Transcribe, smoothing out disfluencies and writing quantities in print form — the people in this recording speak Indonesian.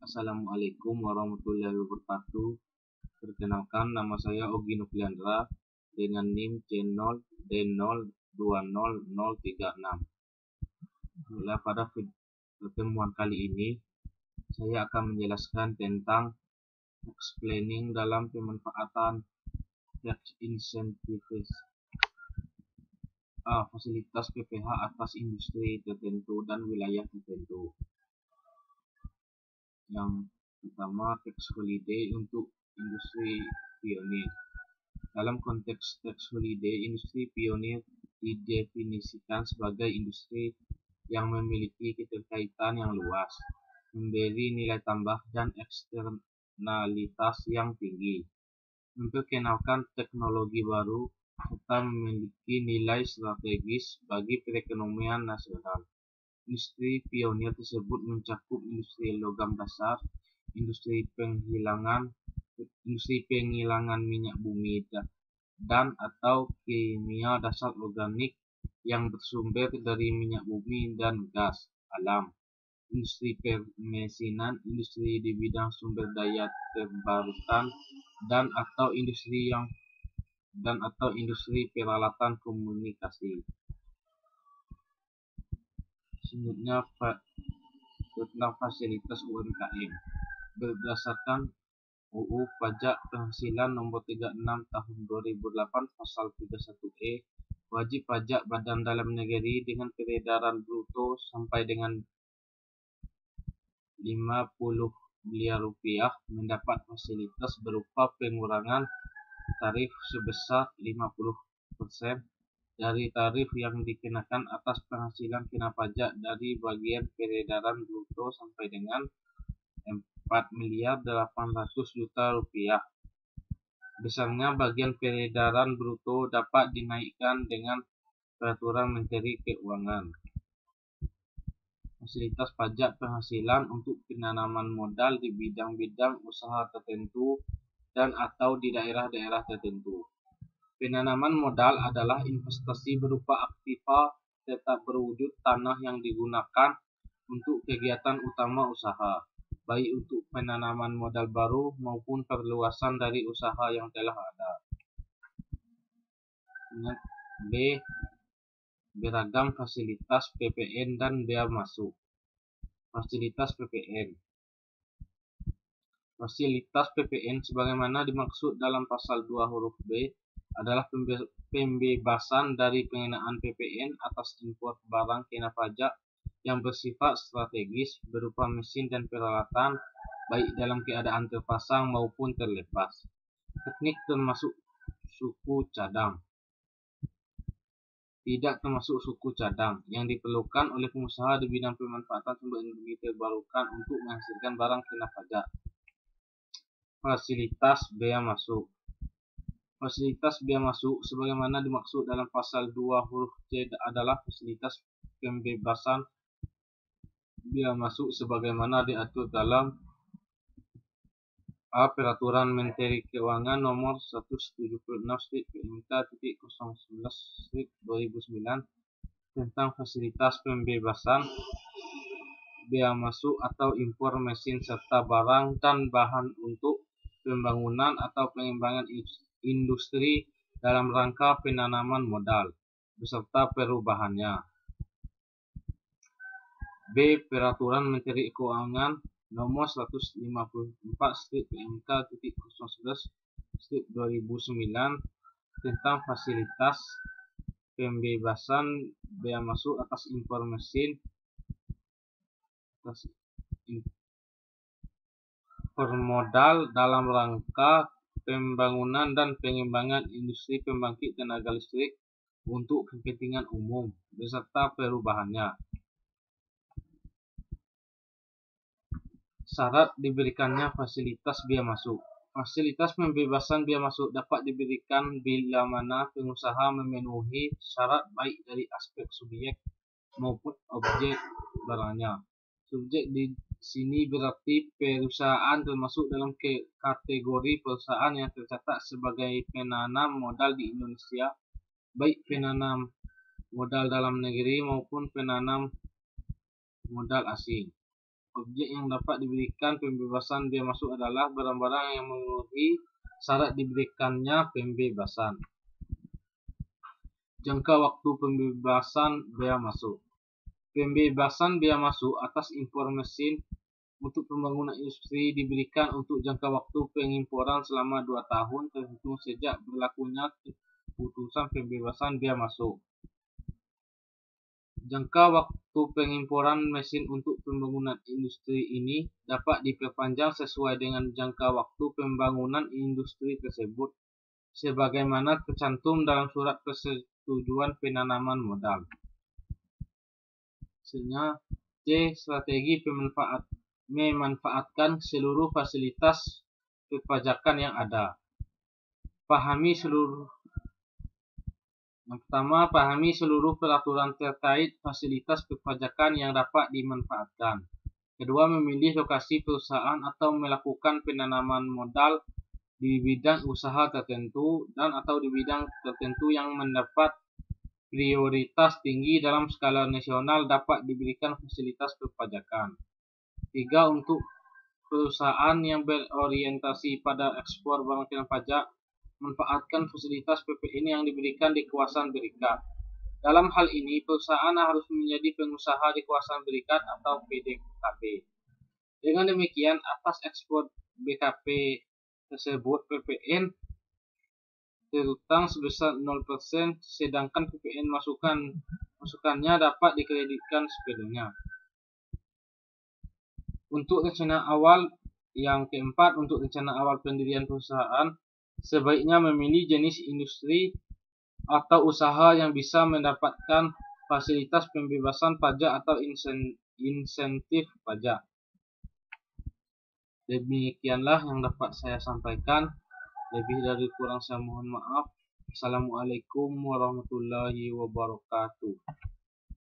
Assalamualaikum warahmatullahi wabarakatuh. Perkenalkan, nama saya Ogi Nofliandra dengan NIM C0D020036. Pada pertemuan kali ini, saya akan menjelaskan tentang tax planning dalam pemanfaatan tax incentives, fasilitas PPH atas industri tertentu dan wilayah tertentu. Yang pertama, tax holiday untuk industri pionir. Dalam konteks tax holiday, industri pionir didefinisikan sebagai industri yang memiliki keterkaitan yang luas, memberi nilai tambah dan eksternalitas yang tinggi, memperkenalkan teknologi baru, serta memiliki nilai strategis bagi perekonomian nasional. Industri pionir tersebut mencakup industri logam dasar, industri penghilangan minyak bumi dan atau kimia dasar organik yang bersumber dari minyak bumi dan gas alam, industri permesinan, industri di bidang sumber daya terbarukan dan atau industri peralatan komunikasi. Selanjutnya, tentang fasilitas UMKM. Berdasarkan UU Pajak Penghasilan Nomor 36 Tahun 2008 Pasal 31E, wajib pajak badan dalam negeri dengan peredaran bruto sampai dengan 50 miliar rupiah mendapat fasilitas berupa pengurangan tarif sebesar 50% dari tarif yang dikenakan atas penghasilan kena pajak dari bagian peredaran bruto sampai dengan 4.800.000.000 rupiah. Besarnya bagian peredaran bruto dapat dinaikkan dengan peraturan Menteri Keuangan. Fasilitas pajak penghasilan untuk penanaman modal di bidang-bidang usaha tertentu dan atau di daerah-daerah tertentu. Penanaman modal adalah investasi berupa aktiva tetap berwujud tanah yang digunakan untuk kegiatan utama usaha, baik untuk penanaman modal baru maupun perluasan dari usaha yang telah ada. B. Beragam fasilitas PPN dan bea masuk. Fasilitas PPN. Fasilitas PPN sebagaimana dimaksud dalam pasal 2 huruf B adalah pembebasan dari pengenaan PPN atas impor barang kena pajak yang bersifat strategis berupa mesin dan peralatan, baik dalam keadaan terpasang maupun terlepas. Teknik termasuk suku cadang. Tidak termasuk suku cadang yang diperlukan oleh pengusaha di bidang pemanfaatan sumber energi terbarukan untuk menghasilkan barang kena pajak. Fasilitas bea masuk. Fasilitas bea masuk sebagaimana dimaksud dalam pasal 2 huruf C adalah fasilitas pembebasan bea masuk sebagaimana diatur dalam Peraturan Menteri Keuangan Nomor 176/PMK.011/2009 tentang fasilitas pembebasan bea masuk atau impor mesin serta barang dan bahan untuk pembangunan atau pengembangan industri dalam rangka penanaman modal beserta perubahannya. B. Peraturan Menteri Keuangan Nomor 154/PMK.011/2009 tentang fasilitas pembebasan bea masuk atas impor mesin modal dalam rangka pembangunan dan pengembangan industri pembangkit tenaga listrik untuk kepentingan umum beserta perubahannya. Syarat diberikannya fasilitas bea masuk. Fasilitas pembebasan bea masuk dapat diberikan bila mana pengusaha memenuhi syarat baik dari aspek subjek maupun objek barangnya. Subjek di sini berarti perusahaan termasuk dalam kategori perusahaan yang tercatat sebagai penanam modal di Indonesia, baik penanam modal dalam negeri maupun penanam modal asing. Objek yang dapat diberikan pembebasan bea masuk adalah barang-barang yang memenuhi syarat diberikannya pembebasan. Jangka waktu pembebasan bea masuk. Pembebasan bea masuk atas impor mesin untuk pembangunan industri diberikan untuk jangka waktu pengimporan selama 2 tahun terhitung sejak berlakunya keputusan pembebasan bea masuk. Jangka waktu pengimporan mesin untuk pembangunan industri ini dapat diperpanjang sesuai dengan jangka waktu pembangunan industri tersebut, sebagaimana tercantum dalam surat persetujuan penanaman modal. Selanjutnya, C. Strategi memanfaatkan seluruh fasilitas perpajakan yang ada. Yang pertama, pahami seluruh peraturan terkait fasilitas perpajakan yang dapat dimanfaatkan. Kedua, memilih lokasi perusahaan atau melakukan penanaman modal di bidang usaha tertentu dan atau di bidang tertentu yang mendapat prioritas tinggi dalam skala nasional dapat diberikan fasilitas perpajakan. 3. Untuk perusahaan yang berorientasi pada ekspor barang kena pajak, manfaatkan fasilitas PPN yang diberikan di kawasan berikat. Dalam hal ini, perusahaan harus menjadi pengusaha di kawasan berikat atau PDKB. Dengan demikian, atas ekspor BKP tersebut PPN terutang sebesar 0%, sedangkan PPN masukannya dapat dikreditkan sepenuhnya. Untuk rencana awal yang keempat, untuk rencana awal pendirian perusahaan, sebaiknya memilih jenis industri atau usaha yang bisa mendapatkan fasilitas pembebasan pajak atau insentif pajak. Demikianlah yang dapat saya sampaikan. Lebih dari kurang saya mohon maaf. Assalamualaikum warahmatullahi wabarakatuh.